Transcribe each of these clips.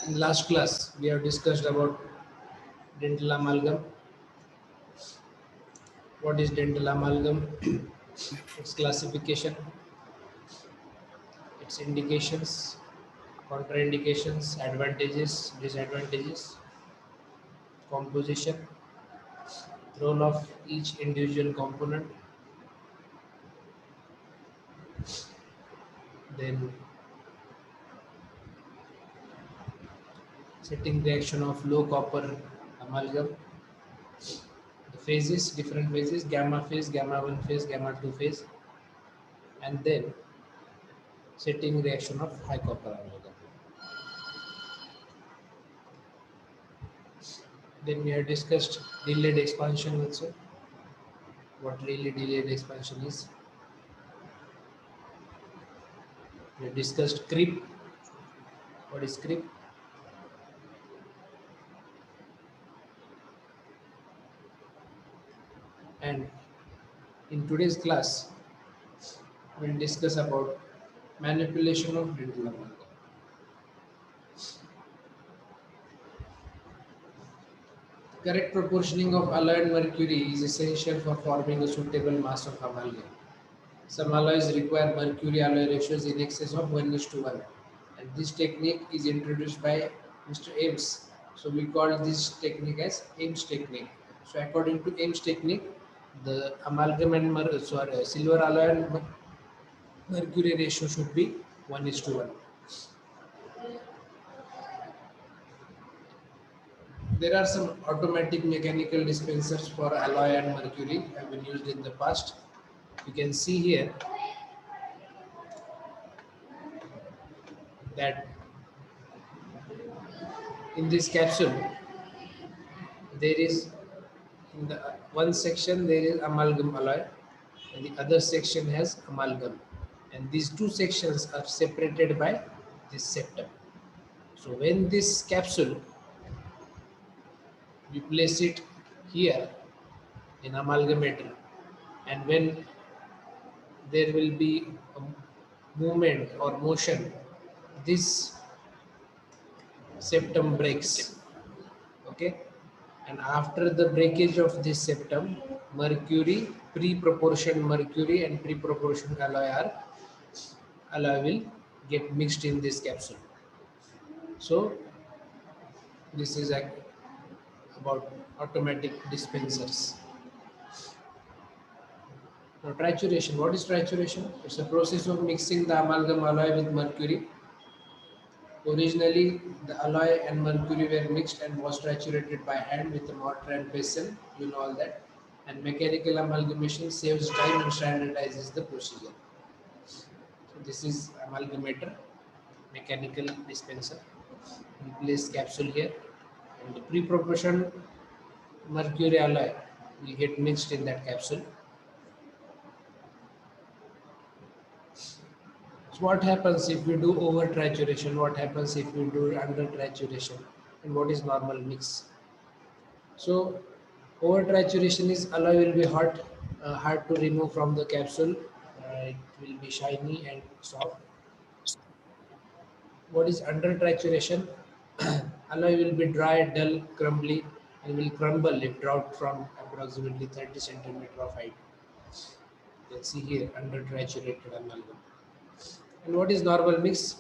In last class, we have discussed about dental amalgam. What is dental amalgam? Its classification, its indications, contraindications, advantages, disadvantages, composition, role of each individual component, then setting reaction of low copper amalgam, the phases, different phases, gamma phase, gamma 1 phase, gamma 2 phase, and then setting reaction of high copper amalgam. Then we have discussed delayed expansion also. What really delayed expansion is. We have discussed creep. What is creep? And in today's class, we'll discuss about manipulation of dental amalgam. Correct proportioning of alloy and mercury is essential for forming a suitable mass of amalgam. Some alloys require mercury alloy ratios in excess of 1:1, and this technique is introduced by Mr. Ames. So we call this technique as Ames technique. So according to Ames technique, the amalgam and silver alloy and mercury ratio should be 1:1. There are some automatic mechanical dispensers for alloy and mercury have been used in the past. You can see here that in this capsule there is, in the one section there is amalgam alloy and the other section has amalgam, and these two sections are separated by this septum. So when this capsule, we place it here in amalgamator, and when there will be a movement or motion, this septum breaks. Okay, and after the breakage of this septum, mercury, pre-proportion mercury and pre-proportion alloy will get mixed in this capsule. So this is about automatic dispensers. Now trituration. What is trituration? It's a process of mixing the amalgam alloy with mercury. Originally, the alloy and mercury were mixed and was triturated by hand with a mortar and pestle. You know all that. And mechanical amalgamation saves time and standardizes the procedure. So this is amalgamator, mechanical dispenser. We place capsule here, and the pre-proportion mercury alloy will get mixed in that capsule. So what happens if we do over trituration? What happens if we do under trituration? And what is normal mix? So over trituration is alloy will be hard to remove from the capsule. It will be shiny and soft. What is under trituration? Alloy will be dry, dull, crumbly, and will crumble if dropped from approximately 30 centimeter of height. You can see here under triturated amalgam. And what is normal mix?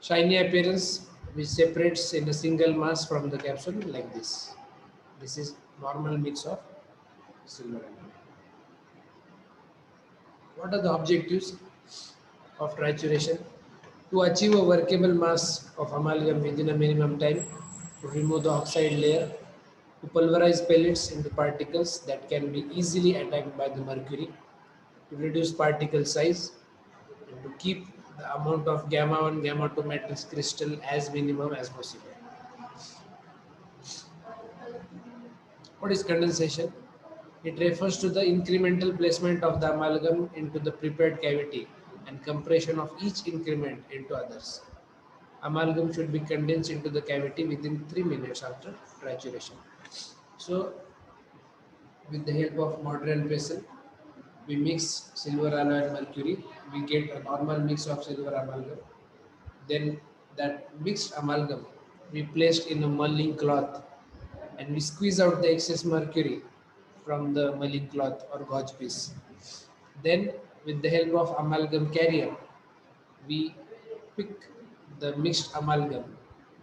Shiny appearance which separates in a single mass from the capsule like this. This is normal mix of silver amalgam. What are the objectives of trituration? To achieve a workable mass of amalgam within a minimum time, to remove the oxide layer, to pulverize pellets into particles that can be easily attacked by the mercury, to reduce particle size, and to keep the amount of gamma 1, gamma 2 matrix crystal as minimum as possible. What is condensation? It refers to the incremental placement of the amalgam into the prepared cavity and compression of each increment into others. Amalgam should be condensed into the cavity within 3 minutes after trituration. So, with the help of mortar and pestle, we mix silver alloy and mercury. We get a normal mix of silver amalgam. Then that mixed amalgam we placed in a mulling cloth and we squeeze out the excess mercury from the mulling cloth or gauze piece. Then, with the help of amalgam carrier, we pick the mixed amalgam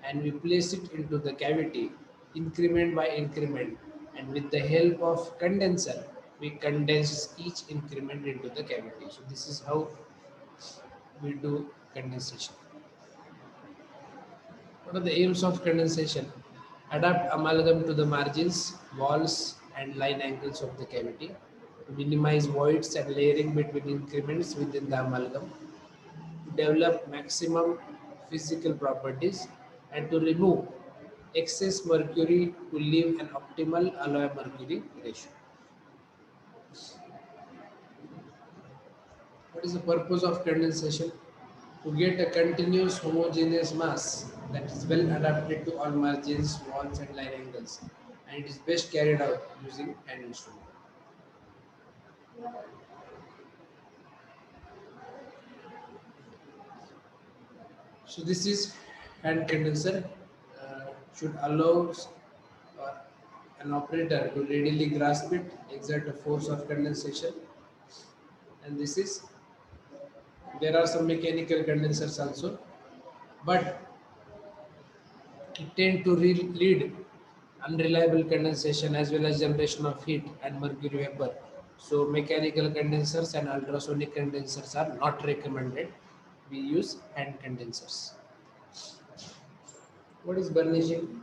and we place it into the cavity increment by increment, and with the help of condenser we condense each increment into the cavity. So this is how we do condensation. What are the aims of condensation? Adapt amalgam to the margins, walls, and line angles of the cavity. Minimize voids and layering between increments within the amalgam. Develop maximum physical properties. And to remove excess mercury to leave an optimal alloy mercury ratio. What is the purpose of condensation? To get a continuous homogeneous mass that is well adapted to all margins, walls and line angles, and it is best carried out using hand instrument. So this is hand condenser should allow an operator to readily grasp it, exert a force of condensation, and this is there are some mechanical condensers also, but it tend to lead unreliable condensation as well as generation of heat and mercury vapor. So mechanical condensers and ultrasonic condensers are not recommended. We use hand condensers. What is burnishing?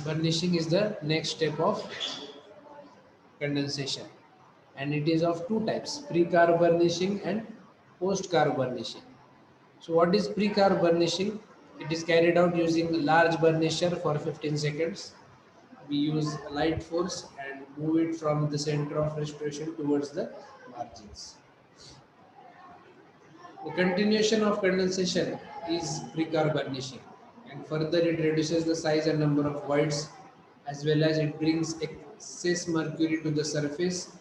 Burnishing is the next step of condensation, and it is of two types: pre-carb burnishing and post-carb burnishing. So what is pre-carb burnishing? It is carried out using a large burnisher for 15 seconds. We use light force and move it from the center of restoration towards the margins. The continuation of condensation is pre-carb burnishing, and further it reduces the size and number of voids, as well as it brings excess mercury to the surface,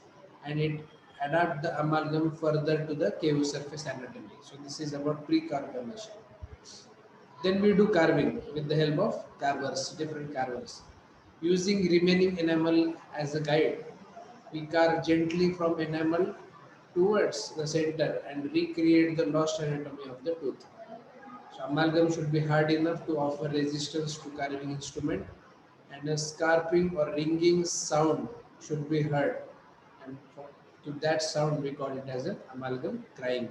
and it adapts the amalgam further to the cave surface anatomy. So this is about pre-carb burnishing. Then we do carving with the help of carvers, different carvers. Using remaining enamel as a guide, we carve gently from enamel towards the center and recreate the lost anatomy of the tooth. So amalgam should be hard enough to offer resistance to carving instrument, and a scarping or ringing sound should be heard. And to that sound we call it as an amalgam crying.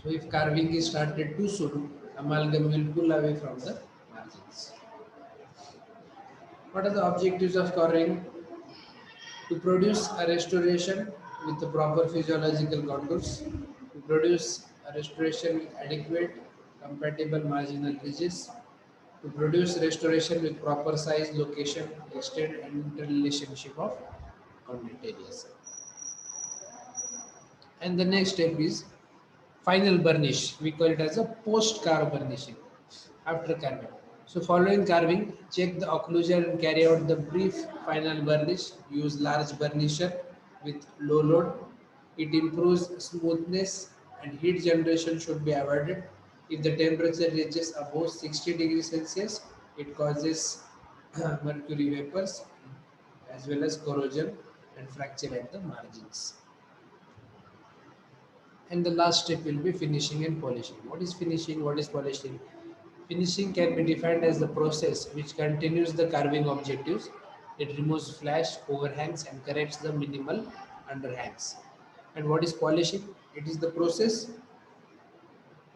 So if carving is started too soon, amalgam will pull away from the margins. What are the objectives of carving? To produce a restoration with the proper physiological contours, to produce a restoration with adequate compatible marginal ridges, to produce restoration with proper size, location, extent and interrelationship of content areas. And the next step is final burnish. We call it as a post-carve burnishing after carving. So following carving, check the occlusion and carry out the brief final burnish. Use large burnisher with low load. It improves smoothness and heat generation should be avoided. If the temperature reaches above 60 degrees Celsius, it causes mercury vapors as well as corrosion and fracture at the margins. And the last step will be finishing and polishing. What is finishing? What is polishing? Finishing can be defined as the process which continues the carving objectives. It removes flash, overhangs and corrects the minimal underhangs. And what is polishing? It is the process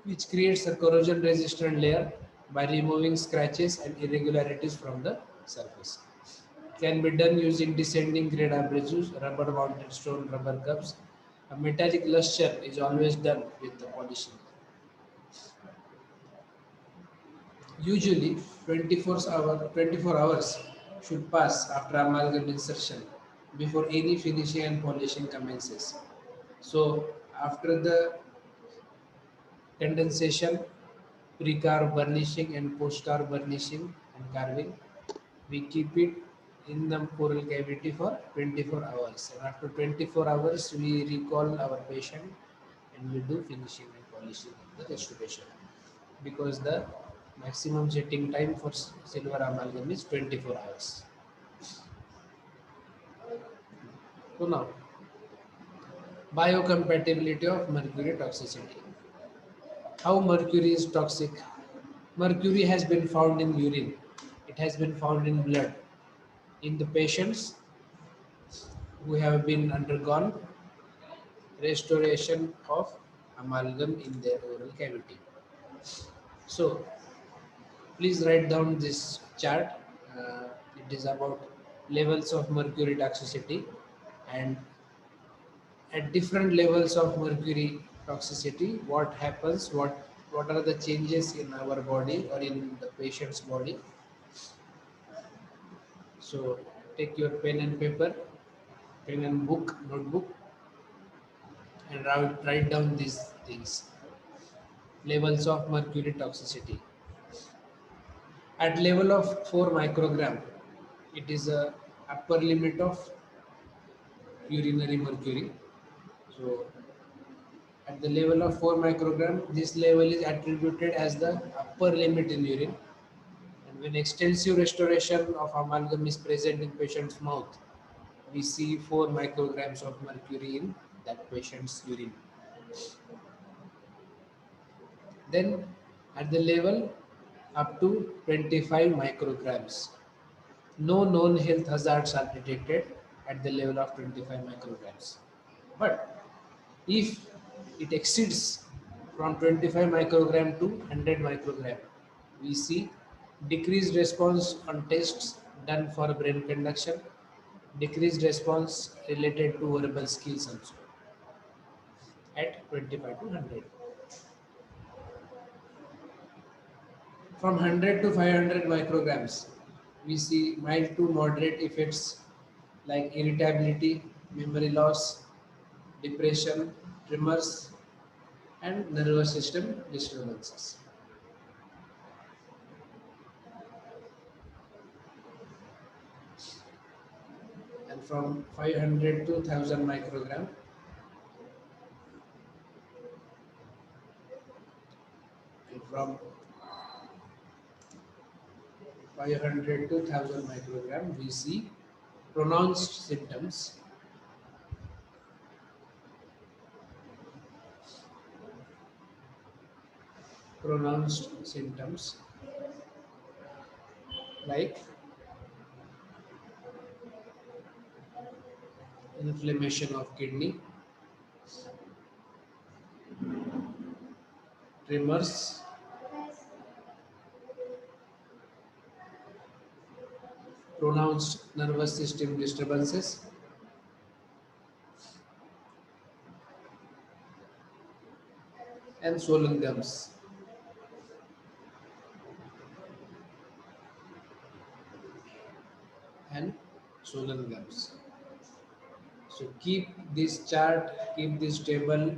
which creates a corrosion resistant layer by removing scratches and irregularities from the surface. Can be done using descending grade abrasives, rubber mounted stone rubber cups. A metallic luster is always done with the polishing. Usually 24 hours should pass after amalgam insertion before any finishing and polishing commences. So after the condensation, pre-carve burnishing and post-carve burnishing and carving, we keep it in the oral cavity for 24 hours. And after 24 hours, we recall our patient and we do finishing and polishing of the restoration, because the Maximum setting time for silver amalgam is 24 hours. So now, biocompatibility of mercury toxicity. How mercury is toxic? Mercury has been found in urine. It has been found in blood. In the patients who have been undergone restoration of amalgam in their oral cavity. So please write down this chart. Uh, it is about levels of mercury toxicity, and at different levels of mercury toxicity, what happens, what are the changes in our body or in the patient's body. So take your pen and paper, pen and book, notebook, and write down these things. Levels of mercury toxicity. At level of 4 microgram, it is a upper limit of urinary mercury. So at the level of 4 microgram, this level is attributed as the upper limit in urine. And when extensive restoration of amalgam is present in patient's mouth, we see 4 micrograms of mercury in that patient's urine. Then at the level up to 25 micrograms, no known health hazards are detected at the level of 25 micrograms. But if it exceeds from 25 microgram to 100 microgram, we see decreased response on tests done for brain conduction, decreased response related to verbal skills also at 25 to 100. From 100 to 500 micrograms, we see mild to moderate effects like irritability, memory loss, depression, tremors, and nervous system disturbances. And from 500 to 1000 microgram, and from 500 to 1000 microgram, we see pronounced symptoms, pronounced symptoms like inflammation of kidney, tremors, pronounced nervous system disturbances, and swollen gums. And swollen gums. So keep this chart, keep this table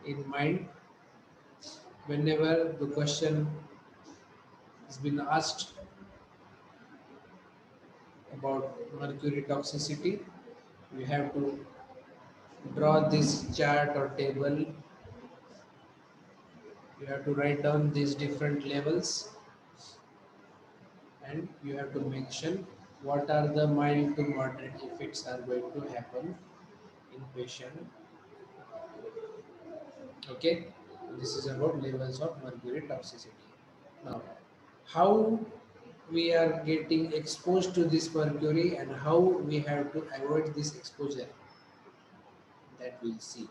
in mind whenever the question has been asked about mercury toxicity. You have to draw this chart or table. You have to write down these different levels, and you have to mention what are the mild to moderate effects are going to happen in patient. Okay, this is about levels of mercury toxicity. Now, how we are getting exposed to this mercury and how we have to avoid this exposure, that we'll see.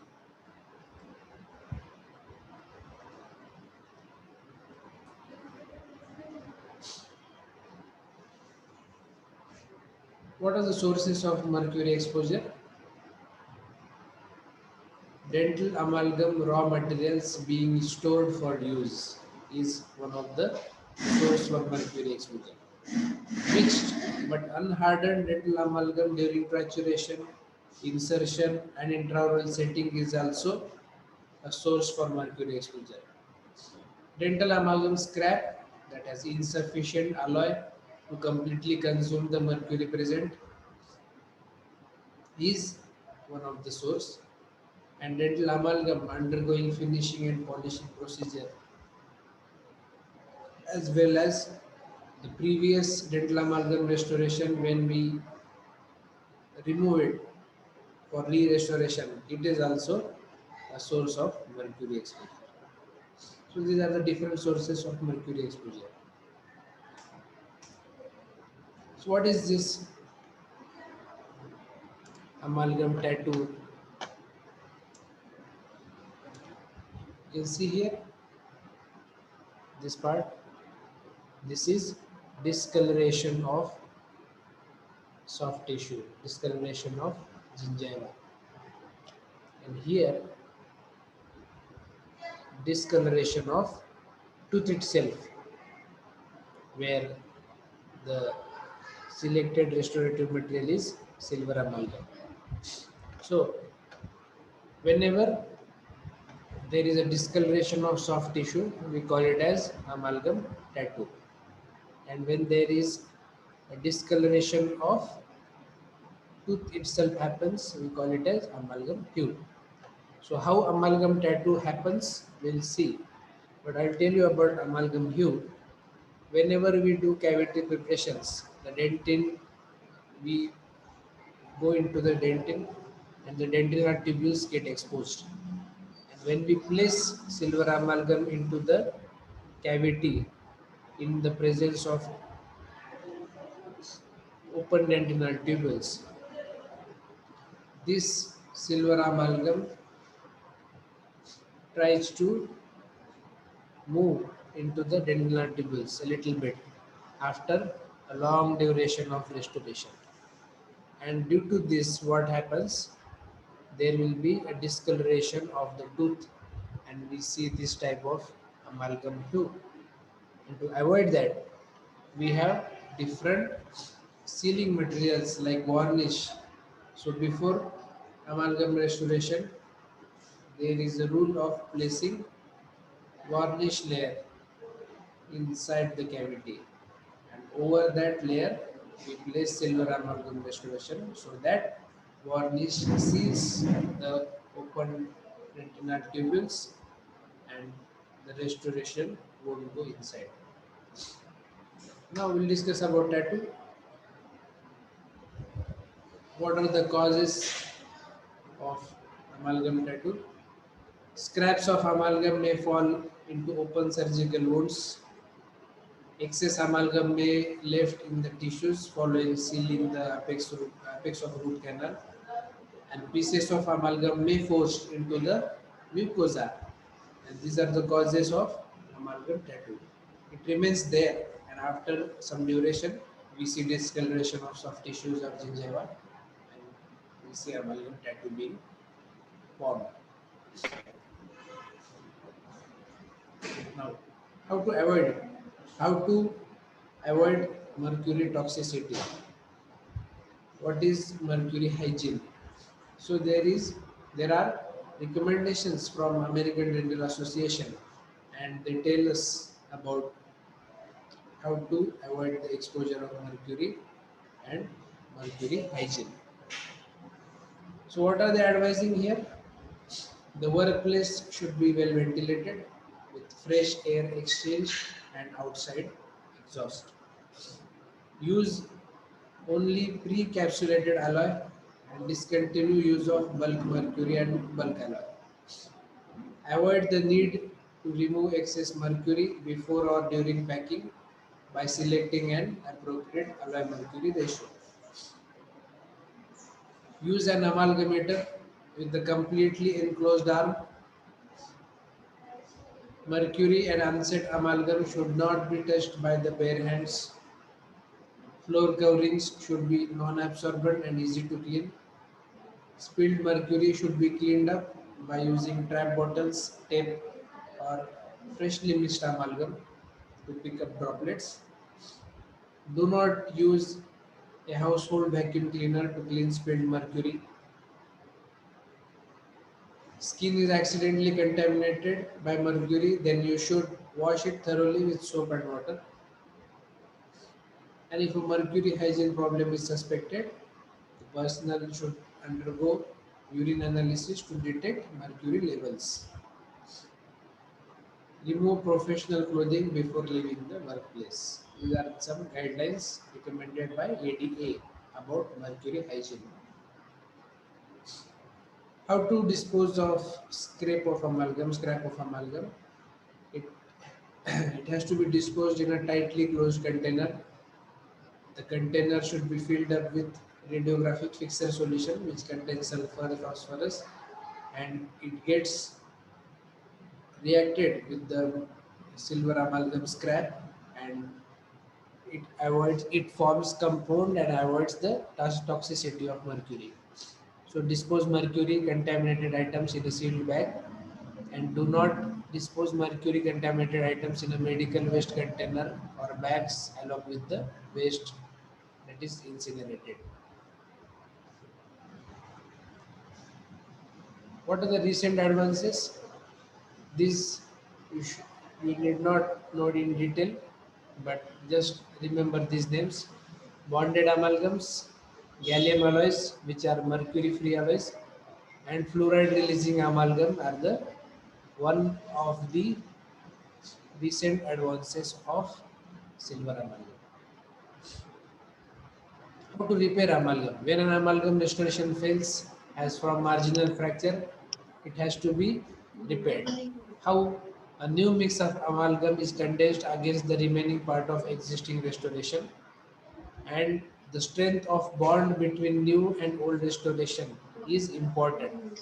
What are the sources of mercury exposure? Dental amalgam raw materials being stored for use is one of the source for mercury exposure. Mixed but unhardened dental amalgam during fracturation, insertion, and intraoral setting is also a source for mercury exposure. Dental amalgam scrap that has insufficient alloy to completely consume the mercury present is one of the source. And dental amalgam undergoing finishing and polishing procedure as well as the previous dental amalgam restoration. When we remove it for re-restoration, it is also a source of mercury exposure. So these are the different sources of mercury exposure. So what is this amalgam tattoo? You can see here this part. This is discoloration of soft tissue, discoloration of gingiva, and here discoloration of tooth itself, where the selected restorative material is silver amalgam. So whenever there is a discoloration of soft tissue, we call it as amalgam tattoo. And when there is a discoloration of tooth itself happens, we call it as amalgam hue. So how amalgam tattoo happens, we'll see. But I'll tell you about amalgam hue. Whenever we do cavity preparations, the dentin, we go into the dentin and the dentinal tubules get exposed. And when we place silver amalgam into the cavity in the presence of open dentinal tubules, this silver amalgam tries to move into the dentinal tubules a little bit after a long duration of restoration. And due to this, what happens? There will be a discoloration of the tooth, and we see this type of amalgam hue. And to avoid that, we have different sealing materials like varnish. So before amalgam restoration, there is a rule of placing varnish layer inside the cavity, and over that layer we place silver amalgam restoration so that varnish seals the open retinal tubules and the restoration won't go inside. Now we'll discuss about tattoo. What are the causes of amalgam tattoo? Scraps of amalgam may fall into open surgical wounds. Excess amalgam may left in the tissues following sealing the apex of root canal, and pieces of amalgam may forced into the mucosa. And these are the causes of amalgam tattoo. It remains there, and after some duration, we see discoloration of soft tissues of gingiva, and we see amalgam tattoo being formed. Now, how to avoid it? How to avoid mercury toxicity? What is mercury hygiene? So there are recommendations from American Dental Association, and they tell us about how to avoid the exposure of mercury and mercury hygiene. So what are they advising here? The workplace should be well ventilated with fresh air exchange and outside exhaust. Use only pre-capsulated alloy and discontinue use of bulk mercury and bulk alloy. Avoid the need to remove excess mercury before or during packing by selecting an appropriate alloy mercury ratio. Use an amalgamator with the completely enclosed arm. Mercury and unset amalgam should not be touched by the bare hands. Floor coverings should be non-absorbent and easy to clean. Spilled mercury should be cleaned up by using trap bottles, tape, or freshly mixed amalgam to pick up droplets. Do not use a household vacuum cleaner to clean spilled mercury. Skin is accidentally contaminated by mercury, then you should wash it thoroughly with soap and water. And if a mercury hygiene problem is suspected, the personnel should undergo urine analysis to detect mercury levels. Remove professional clothing before leaving the workplace. These are some guidelines recommended by ADA about mercury hygiene. How to dispose of scrap of amalgam? Scrap of amalgam. It it has to be disposed in a tightly closed container. The container should be filled up with radiographic fixer solution which contains sulfur, phosphorus, and it gets reacted with the silver amalgam scrap, and it forms compound and avoids the toxicity of mercury. So dispose mercury contaminated items in a sealed bag, and do not dispose mercury contaminated items in a medical waste container or bags along with the waste that is incinerated. What are the recent advances? These you need not know in detail, but just remember these names. Bonded amalgams, gallium alloys, which are mercury-free alloys, and fluoride releasing amalgam are the one of the recent advances of silver amalgam. How to repair amalgam? When an amalgam restoration fails, as from marginal fracture, it has to be repaired. How a new mix of amalgam is condensed against the remaining part of existing restoration, and the strength of bond between new and old restoration is important.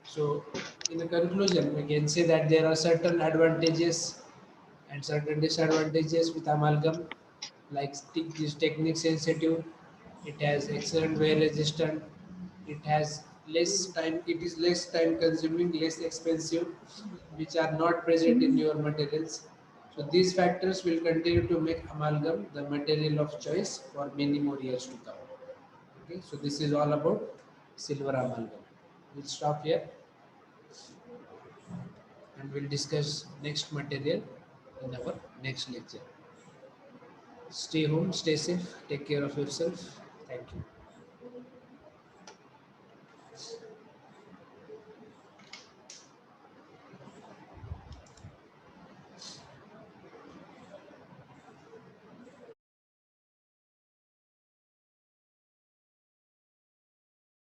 So, in the conclusion, we can say that there are certain advantages and certain disadvantages with amalgam, like this technique sensitive, it has excellent wear resistant, it has less time, it is less time consuming, less expensive, which are not present in your materials. So these factors will continue to make amalgam the material of choice for many more years to come. Okay, so this is all about silver amalgam. We'll stop here and we'll discuss next material in our next lecture. Stay home, stay safe, take care of yourself. Thank you.